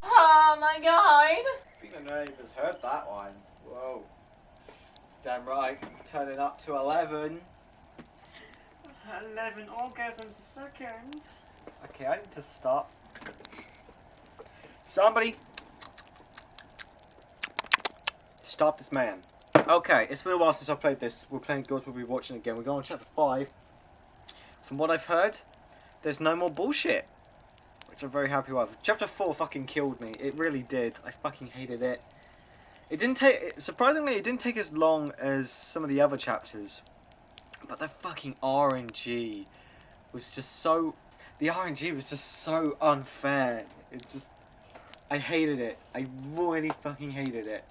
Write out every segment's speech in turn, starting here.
Oh my god! I think the neighbours heard that one. Whoa. Damn right. Turning up to 11. 11 orgasms a second. Okay, I need to stop. Somebody stop this man. Okay, it's been a while since I played this. We're playing Gods, we'll be watching again. We're going on chapter 5. From what I've heard, there's no more bullshit, which I'm very happy with. Chapter 4 fucking killed me. It really did. I fucking hated it. It didn't take, surprisingly, it didn't take as long as some of the other chapters. But the fucking RNG was just so, the RNG was just so unfair. It just, I hated it. I really fucking hated it.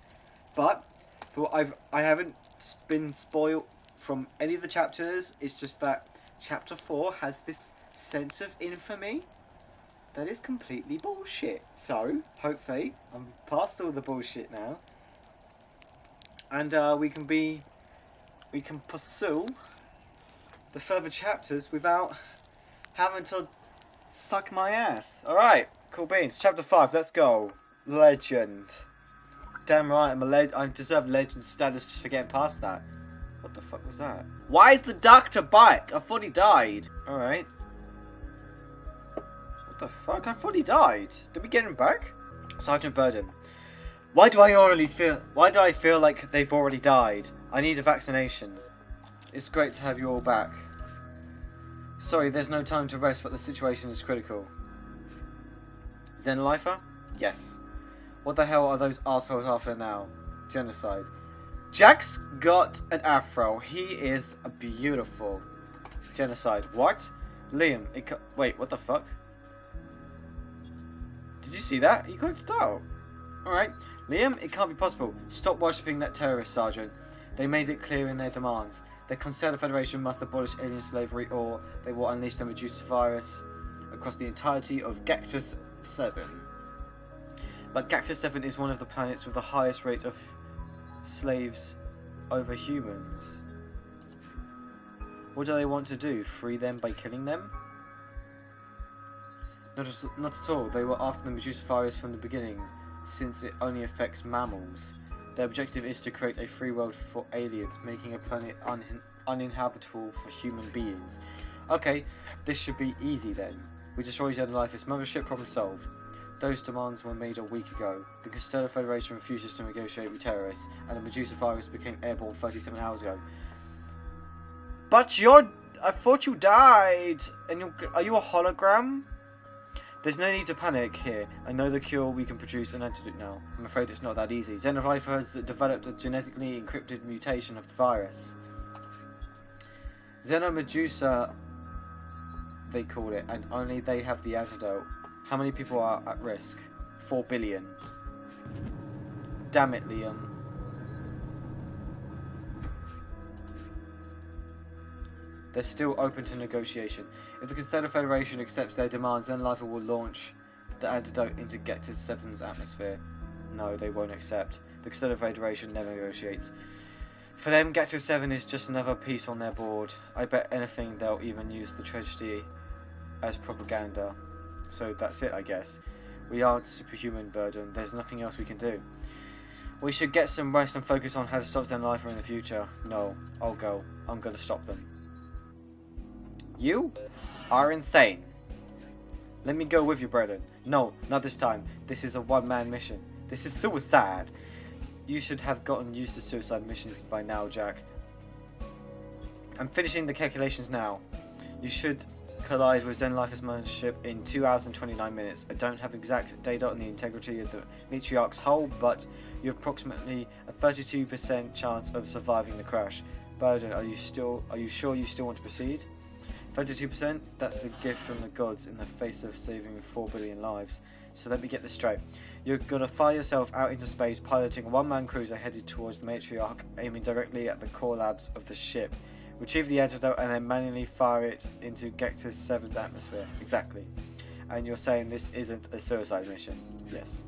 But I haven't been spoiled from any of the chapters. It's just that chapter 4 has this sense of infamy that is completely bullshit. So hopefully I'm past all the bullshit now, and we can pursue the further chapters without having to suck my ass. Alright, cool beans. Chapter 5, let's go. Legend. Damn right, I deserve legend status just for getting past that. What the fuck was that? Why is the doctor back? I thought he died. Alright. What the fuck? I thought he died. Did we get him back? Sergeant Burden. Why do I feel like they've already died? I need a vaccination. It's great to have you all back. Sorry, there's no time to rest, but the situation is critical. Zenlifer? Yes. What the hell are those assholes after now? Genocide. Jack's got an afro. He is beautiful. Genocide. What? Liam, wait, what the fuck? Did you see that? He got it out. Alright. Liam, it can't be possible. Stop worshipping that terrorist, Sergeant. They made it clear in their demands. The Concerted Federation must abolish alien slavery, or they will unleash the Medusa virus across the entirety of Cactus 7. But Cactus 7 is one of the planets with the highest rate of slaves over humans. What do they want to do? Free them by killing them? Not at all. They were after the Medusa virus from the beginning, since it only affects mammals. Their objective is to create a free world for aliens, making a planet uninhabitable for human beings. Okay, this should be easy then. We destroy Zenlifer's mothership, problem solved. Those demands were made a week ago. The Concerted Federation refuses to negotiate with terrorists, and the Medusa virus became airborne 37 hours ago. But I thought you died, and are you a hologram? There's no need to panic here. I know the cure. We can produce an antidote now. I'm afraid it's not that easy. Zenlifer has developed a genetically encrypted mutation of the virus. Xenomedusa, they call it, and only they have the antidote. How many people are at risk? 4 billion. Damn it, Liam. They're still open to negotiation. If the Concerted Federation accepts their demands, then Zenlifer will launch the antidote into Cactus 7's atmosphere. No, they won't accept. The Concerted Federation never negotiates. For them, Cactus 7 is just another piece on their board. I bet anything they'll even use the tragedy as propaganda. So that's it, I guess. We aren't superhuman, Burden. There's nothing else we can do. We should get some rest and focus on how to stop Zenlifer in the future. No, I'll go. I'm gonna stop them. You are insane. Let me go with you, Burden. No, not this time. This is a one-man mission. This is suicide. You should have gotten used to suicide missions by now, Jack. I'm finishing the calculations now. You should collide with Zenlifer's mothership in 2 hours and 29 minutes. I don't have exact data on the integrity of the matriarch's hull, but you have approximately a 32% chance of surviving the crash. Burden, are you sure you still want to proceed? 32%? That's a gift from the gods in the face of saving 4 billion lives. So let me get this straight. You're gonna fire yourself out into space, piloting a one-man cruiser headed towards the matriarch, aiming directly at the core labs of the ship. Retrieve the antidote and then manually fire it into Cactus 7's atmosphere. Exactly. And you're saying this isn't a suicide mission? Yes.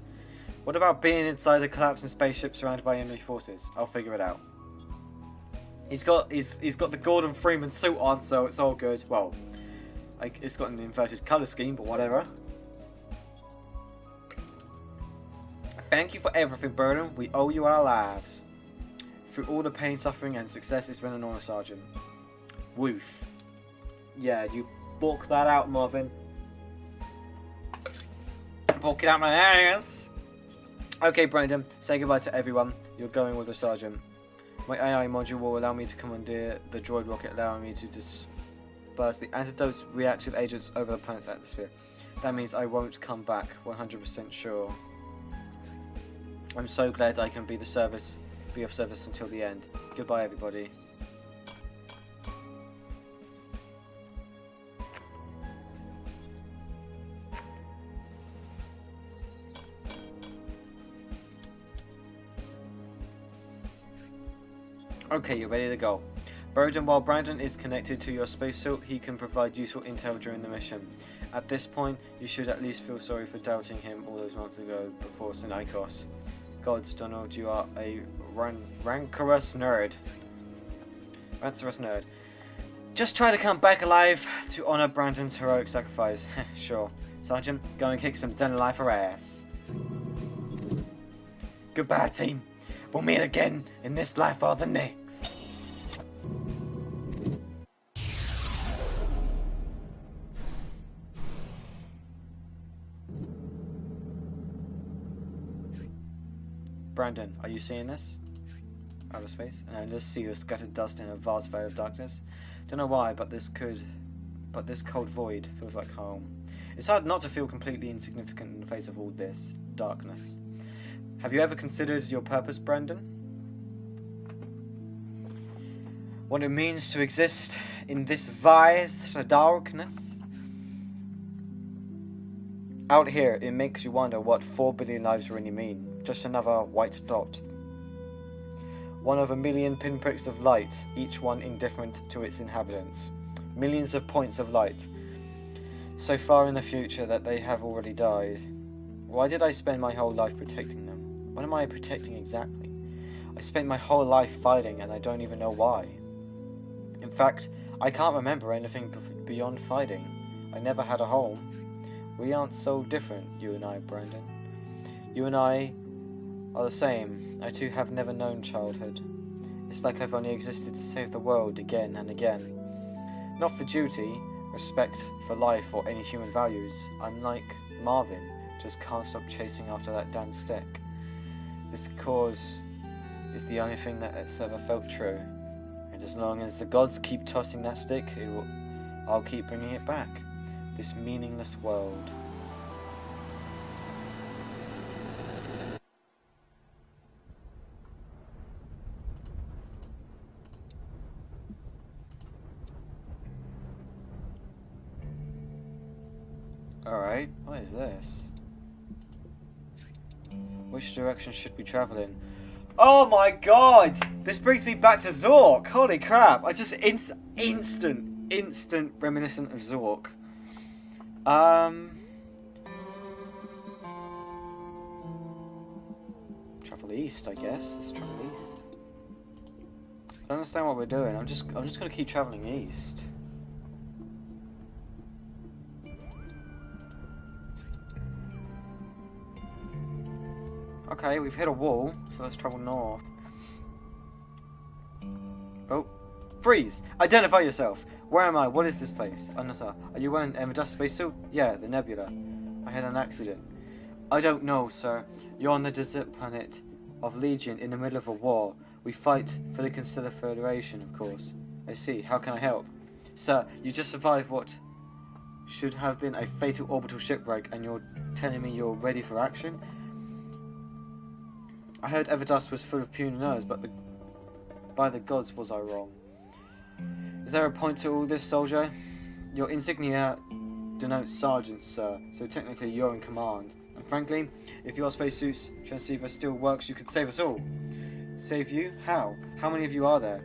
What about being inside a collapsing spaceship surrounded by enemy forces? I'll figure it out. He's got the Gordon Freeman suit on, so it's all good. Well, like, it's got an inverted colour scheme, but whatever. Thank you for everything, Burden. We owe you our lives. Through all the pain, suffering, and success, it's been an honour, Sergeant. Woof. Yeah, you bulk that out, Marvin. Bulk it out my ass. Okay, Brandon, say goodbye to everyone. You're going with the Sergeant. My AI module will allow me to commandeer the droid rocket, allowing me to disperse the antidote's reactive agents over the planet's atmosphere. That means I won't come back, 100% sure. I'm so glad I can be of service until the end. Goodbye, everybody. Okay, you're ready to go. Burden, while Brandon is connected to your spacesuit, he can provide useful intel during the mission. At this point, you should at least feel sorry for doubting him all those months ago before Synikos. Gods, Donald, you are a rancorous nerd. Just try to come back alive to honour Brandon's heroic sacrifice. Sure. Sergeant, go and kick some den lifer ass. Goodbye, team. We'll meet again in this life or the next. Brandon, are you seeing this? Outer space, and I just see your scattered dust in a vast veil of darkness. Don't know why, but this cold void feels like home. It's hard not to feel completely insignificant in the face of all this darkness. Have you ever considered your purpose, Brandon? What it means to exist in this vast darkness? Out here, it makes you wonder what 4 billion lives really mean. Just another white dot. One of a million pinpricks of light, each one indifferent to its inhabitants. Millions of points of light, so far in the future that they have already died. Why did I spend my whole life protecting them? What am I protecting exactly? I spent my whole life fighting and I don't even know why. In fact, I can't remember anything beyond fighting. I never had a home. We aren't so different, you and I, Brandon. You and I are the same. I too have never known childhood. It's like I've only existed to save the world again and again. Not for duty, respect for life or any human values. I'm like Marvin, just can't stop chasing after that damn stick. This cause is the only thing that has ever felt true. And as long as the gods keep tossing that stick, I'll keep bringing it back. This meaningless world. Alright, what is this? Which direction should we travel in? Oh my god! This brings me back to Zork! Holy crap! I just instant reminiscent of Zork. Travel east, I guess. Let's travel east. I don't understand what we're doing. I'm just gonna keep traveling east. Okay, we've hit a wall, so let's travel north. Oh, freeze! Identify yourself! Where am I? What is this place? Anasa, are you wearing a dust spacesuit? Yeah, the Nebula. I had an accident. I don't know, sir. You're on the desert planet of Legion in the middle of a war. We fight for the Consider Federation, of course. I see. How can I help? Sir, you just survived what should have been a fatal orbital shipwreck, and you're telling me you're ready for action? I heard Everdust was full of puny nerves, but by the gods was I wrong. Is there a point to all this, soldier? Your insignia denotes sergeant, sir, so technically you're in command. And frankly, if your spacesuit's transceiver still works, you could save us all. Save you? How? How many of you are there?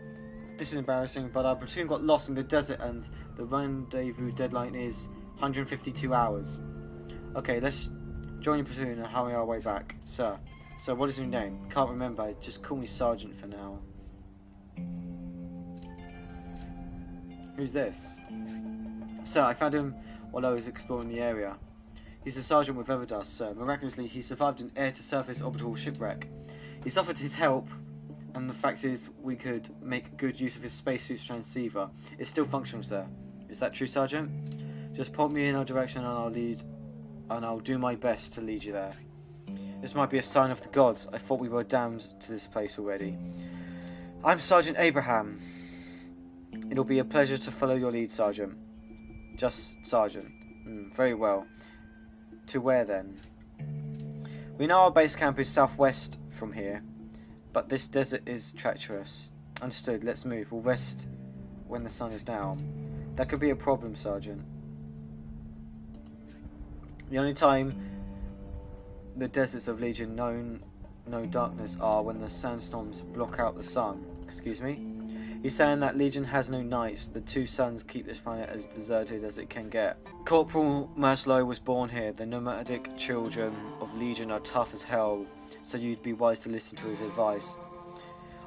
This is embarrassing, but our platoon got lost in the desert and the rendezvous deadline is 152 hours. Okay, let's join your platoon and hurry our way back. Sir, what is your name? Can't remember, just call me Sergeant for now. Who's this? Sir, I found him while I was exploring the area. He's a sergeant with Everdust, sir. Miraculously, he survived an air-to-surface orbital shipwreck. He's offered his help, and the fact is we could make good use of his spacesuit's transceiver. It's still functional, sir. Is that true, Sergeant? Just point me in our direction and I'll do my best to lead you there. This might be a sign of the gods. I thought we were damned to this place already. I'm Sergeant Abraham. It'll be a pleasure to follow your lead, Sergeant. Just Sergeant. Very well. To where then? We know our base camp is southwest from here, but this desert is treacherous. Understood, let's move. We'll rest when the sun is down. That could be a problem, Sergeant. The only time the deserts of Legion know darkness are when the sandstorms block out the sun. Excuse me? He's saying that Legion has no nights. The two suns keep this planet as deserted as it can get. Corporal Maslow was born here. The nomadic children of Legion are tough as hell, so you'd be wise to listen to his advice.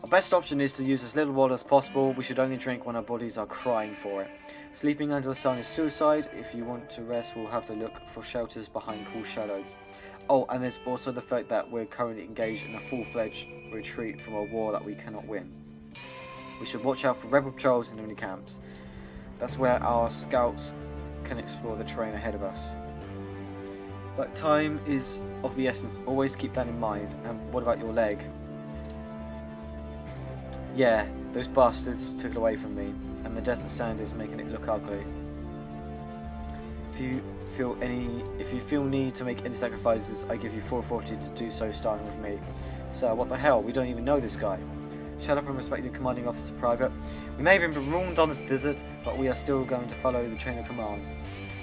Our best option is to use as little water as possible. We should only drink when our bodies are crying for it. Sleeping under the sun is suicide. If you want to rest, we'll have to look for shelters behind cool shadows. Oh, and there's also the fact that we're currently engaged in a full-fledged retreat from a war that we cannot win. We should watch out for rebel patrols and enemy camps. That's where our scouts can explore the terrain ahead of us. But time is of the essence. Always keep that in mind. And what about your leg? Yeah, those bastards took it away from me, and the desert sand is making it look ugly. If you feel need to make any sacrifices, I give you full authority to do so, starting with me. Sir, what the hell? We don't even know this guy. Shut up and respect your commanding officer, Private. We may have been marooned on this desert, but we are still going to follow the chain of command.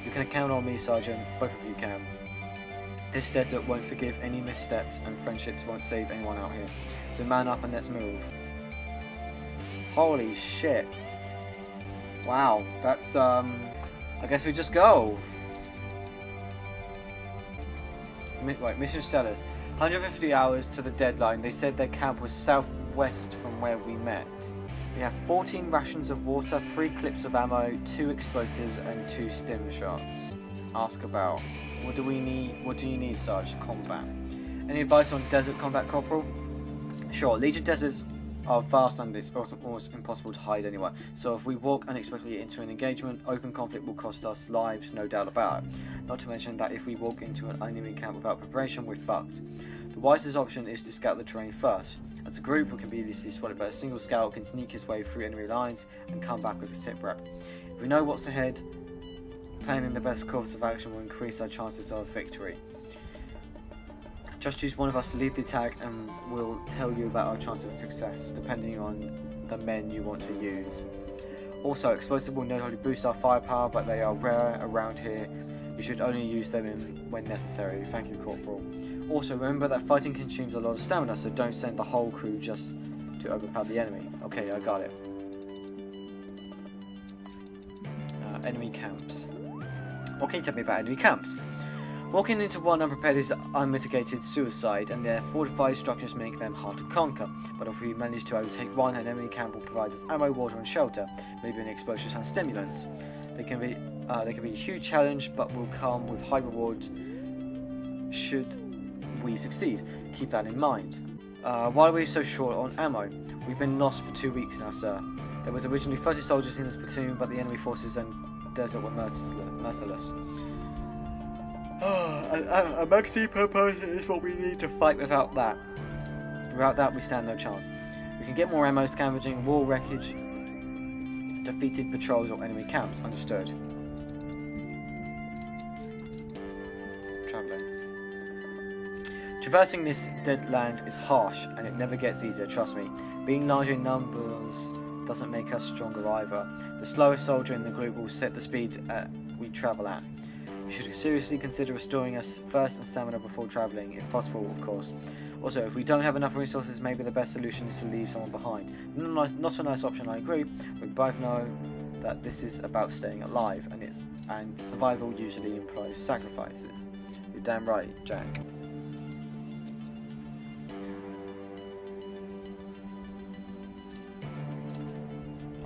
You can count on me, Sergeant. Both of you can. This desert won't forgive any missteps, and friendships won't save anyone out here. So man up and let's move. Holy shit. Wow, that's, I guess we just go. Right, mission status. 150 hours to the deadline. They said their camp was southwest from where we met. We have 14 rations of water, 3 clips of ammo, 2 explosives, and 2 stim shots. Ask about. What do we need? What do you need, Sarge? Combat. Any advice on desert combat, Corporal? Sure. Legion deserts are vast and it's almost impossible to hide anywhere. So if we walk unexpectedly into an engagement, open conflict will cost us lives, no doubt about it. Not to mention that if we walk into an enemy camp without preparation, we're fucked. The wisest option is to scout the terrain first. As a group, we can be easily spotted, but a single scout can sneak his way through enemy lines and come back with a sit rep. If we know what's ahead, planning the best course of action will increase our chances of victory. Just choose one of us to lead the attack and we'll tell you about our chances of success, depending on the men you want to use. Also, explosives will not only boost our firepower, but they are rare around here. You should only use them when necessary. Thank you, Corporal. Also, remember that fighting consumes a lot of stamina, so don't send the whole crew just to overpower the enemy. Okay, I got it. Enemy camps. What can you tell me about enemy camps? Walking into one unprepared is unmitigated suicide, and their fortified structures make them hard to conquer. But if we manage to overtake one, an enemy camp will provide us ammo, water, and shelter, maybe an explosives and stimulants. They can be a huge challenge, but will come with high rewards should we succeed. Keep that in mind. Why are we so short on ammo? We've been lost for 2 weeks now, sir. There was originally 30 soldiers in this platoon, but the enemy forces and desert were merciless. A maxi purpose is what we need to fight without that. Without that, we stand no chance. We can get more ammo scavenging, war wreckage, defeated patrols or enemy camps. Understood. Travelling. Traversing this dead land is harsh, and it never gets easier, trust me. Being large in numbers doesn't make us stronger either. The slowest soldier in the group will set the speed we travel at. You should seriously consider restoring us first and stamina before travelling, if possible, of course. Also, if we don't have enough resources, maybe the best solution is to leave someone behind. Not a nice option, I agree. We both know that this is about staying alive, and survival usually implies sacrifices. You're damn right, Jack.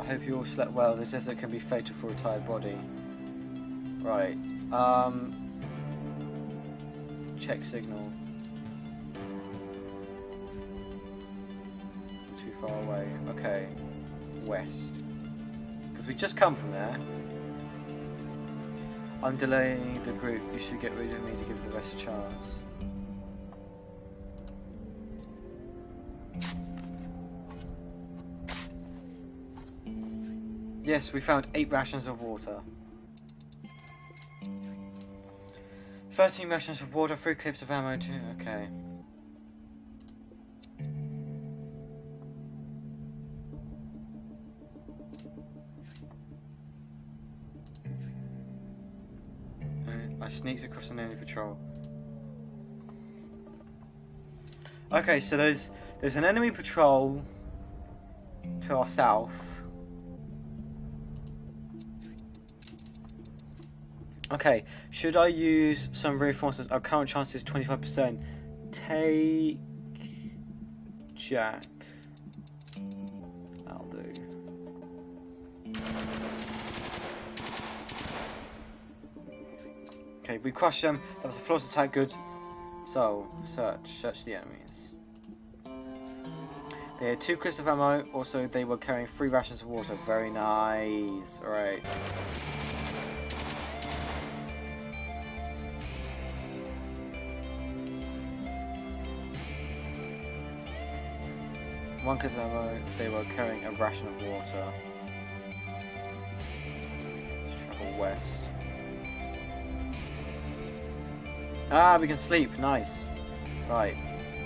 I hope you all slept well. The desert can be fatal for a tired body. Right. Check signal. Too far away. Okay. West. Because we just come from there. I'm delaying the group. You should get rid of me to give the rest a chance. Yes, we found 8 rations of water. 13 rations of water, 3 clips of ammo too. Okay. I sneaked across an enemy patrol. Okay, so there's an enemy patrol to our south. Okay, should I use some reinforcements? Our current chance is 25%. Take Jack. That'll do. Okay, we crushed them. That was a flawless attack. Good. So, search the enemies. They had 2 clips of ammo. Also, they were carrying 3 rations of water. Very nice. Alright. One clip of ammo, they were carrying a ration of water. Let's travel west. Ah, we can sleep, nice. Right,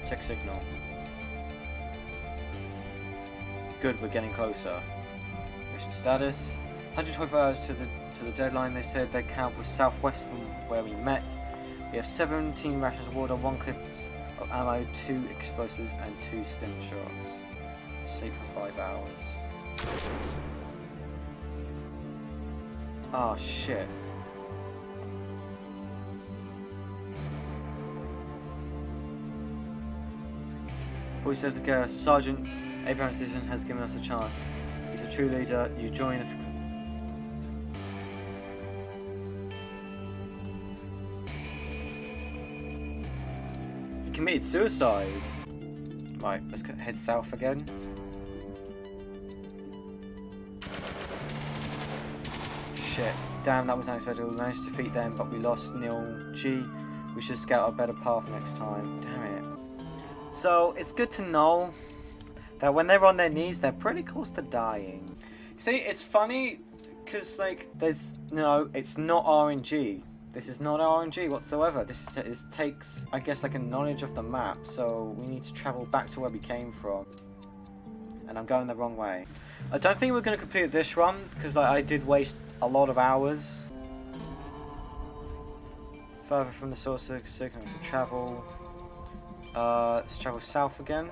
check signal. Good, we're getting closer. Mission status. 124 hours to the deadline. They said their camp was southwest from where we met. We have 17 rations of water, 1 clip of ammo, 2 explosives, and 2 stim shots. Sleep for 5 hours. Oh shit. We serve together. Sergeant Abraham's decision has given us a chance. He's a true leader. You join the... He committed suicide. Right, let's head south again. Shit. Damn, that was unexpected. We managed to defeat them, but we lost Neil G. We should scout a better path next time. Damn it. So, it's good to know that when they're on their knees, they're pretty close to dying. See, it's funny, because, like, there's, no, it's not RNG. This is not RNG whatsoever. This takes, I guess, like a knowledge of the map. So we need to travel back to where we came from. And I'm going the wrong way. I don't think we're going to complete this run because I did waste a lot of hours. Further from the source of signal to travel. Let's travel south again.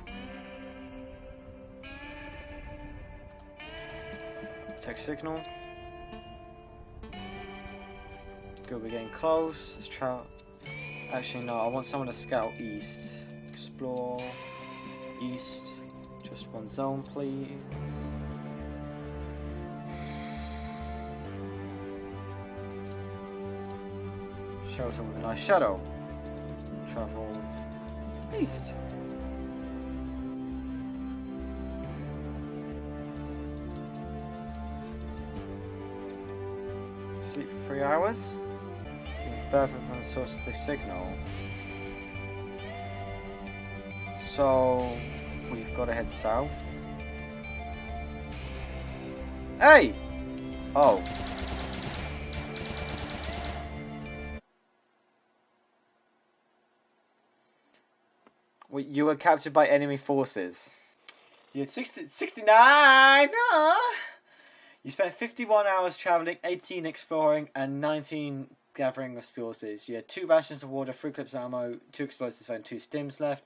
Check signal. Good, we're getting close. Let's try. Actually, no, I want someone to scout east. Explore east. Just one zone, please. Shelter with a nice shadow. Travel east. Sleep for 3 hours. Further from the source of the signal. So we've got to head south. Hey! Oh. You were captured by enemy forces. You had 69! You spent 51 hours travelling, 18 exploring, and 19 gathering resources. You had 2 rations of water, 3 clips of ammo, 2 explosives, and 2 stims left.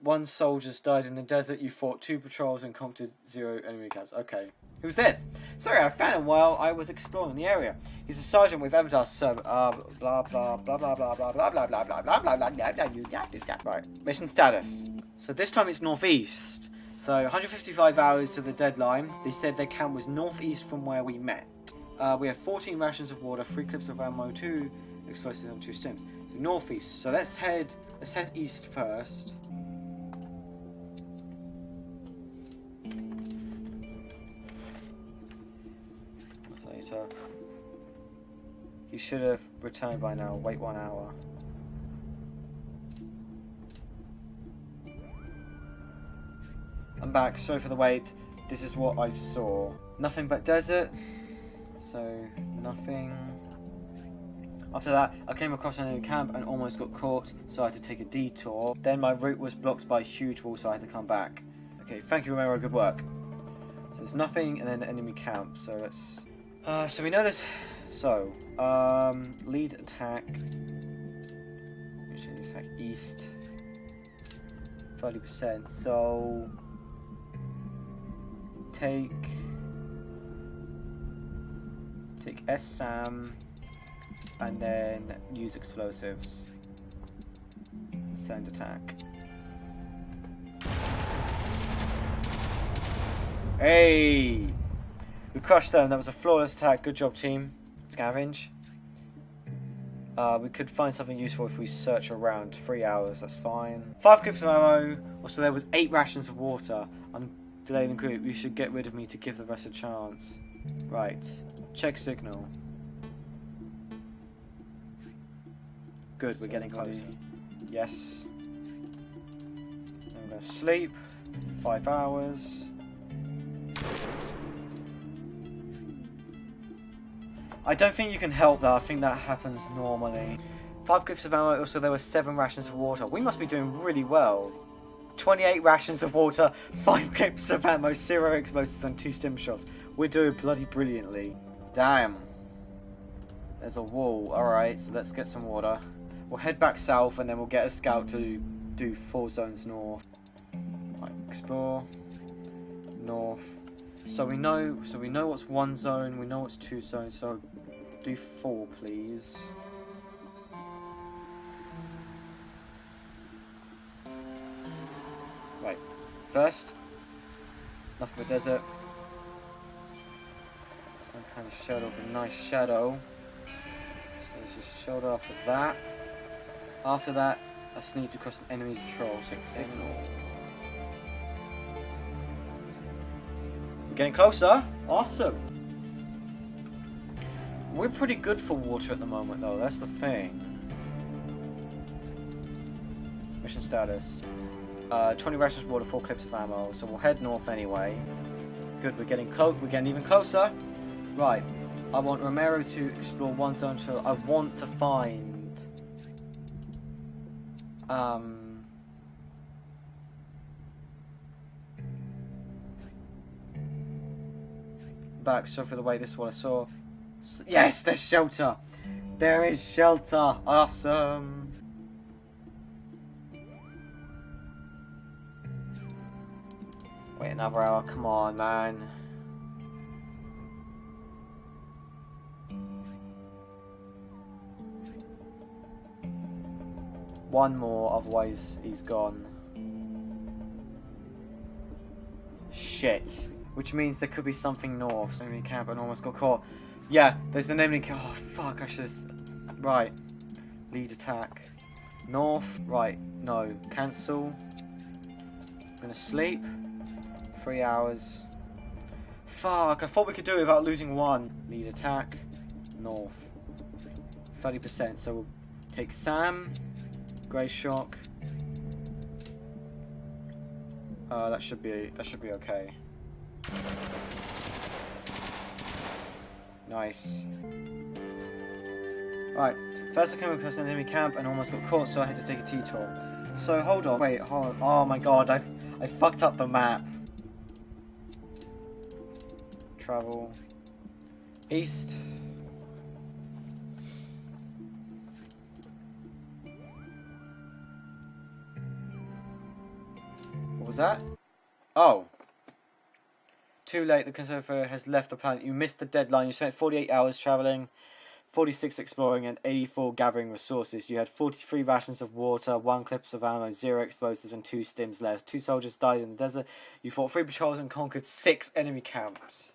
1 soldier's died in the desert. You fought 2 patrols and conquered 0 enemy camps. Okay. Who's this? Sorry, I found him while I was exploring the area. He's a sergeant with Avatar sub. Blah blah blah blah blah blah blah blah blah blah blah blah blah blah blah. Right. Mission status. So this time it's northeast. So 155 hours to the deadline. They said their camp was northeast from where we met. We have 14 rations of water, 3 clips of ammo, 2 explosives and 2 stims. So northeast. So let's head east first. Later. He should have returned by now. Wait 1 hour. I'm back. Sorry for the wait. This is what I saw. Nothing but desert. So, nothing. After that, I came across an enemy camp and almost got caught, so I had to take a detour. Then my route was blocked by a huge wall, so I had to come back. Okay, thank you, Romero. Good work. So there's nothing, and then the enemy camp. So let's. So we know this. So, lead attack. We should attack east. 30%. So take SAM and then use explosives. Send attack. Hey! We crushed them. That was a flawless attack. Good job, team. Scavenge. We could find something useful if we search around. 3 hours, that's fine. 5 clips of ammo. Also, there was 8 rations of water. I'm delaying the group. You should get rid of me to give the rest a chance. Right. Check signal. Good, we're getting closer. Yes. I'm going to sleep. 5 hours. I don't think you can help that. I think that happens normally. 5 clips of ammo. Also, there were 7 rations of water. We must be doing really well. 28 rations of water, 5 clips of ammo, 0 explosives, and 2 stim shots. We're doing bloody brilliantly. Damn. There's a wall. Alright, so let's get some water. We'll head back south, and then we'll get a scout to do 4 zones north. Right, explore. North. So we know what's 1 zone, we know what's 2 zones, so do 4, please. Right, first, nothing but desert. Some kind of shadow, a nice shadow. So let's just shoulder after that. After that, I sneaked across an enemy patrol, so signal. We're getting closer. Awesome. We're pretty good for water at the moment, though. That's the thing. Mission status. 20 rations of water, 4 clips of ammo. So we'll head north anyway. Good. We're getting even closer. Right. I want Romero to explore 1 zone. So I want to find. Back, so for the way this is what I saw. Yes, there's shelter. There is shelter. Awesome. Wait another hour. Come on, man. One more, otherwise he's gone. Shit. Which means there could be something north. Enemy camp and almost got caught. Yeah, there's an enemy camp. Oh, fuck, I should just... Right. Lead attack. North. Right, no. Cancel. I'm gonna sleep. 3 hours. Fuck, I thought we could do it without losing 1. Lead attack. North. 30%, so we'll take Sam. Grey Shock. That should be okay. Nice. Right, first I came across an enemy camp and almost got caught, so I had to take a detour. So hold on, wait, hold on. Oh my god, I fucked up the map. Travel east. What was that? Oh. Too late, the conservator has left the planet. You missed the deadline. You spent 48 hours travelling. 46 exploring, and 84 gathering resources. You had 43 rations of water, 1 clip of ammo, 0 explosives, and 2 stims left. 2 soldiers died in the desert. You fought 3 patrols and conquered 6 enemy camps.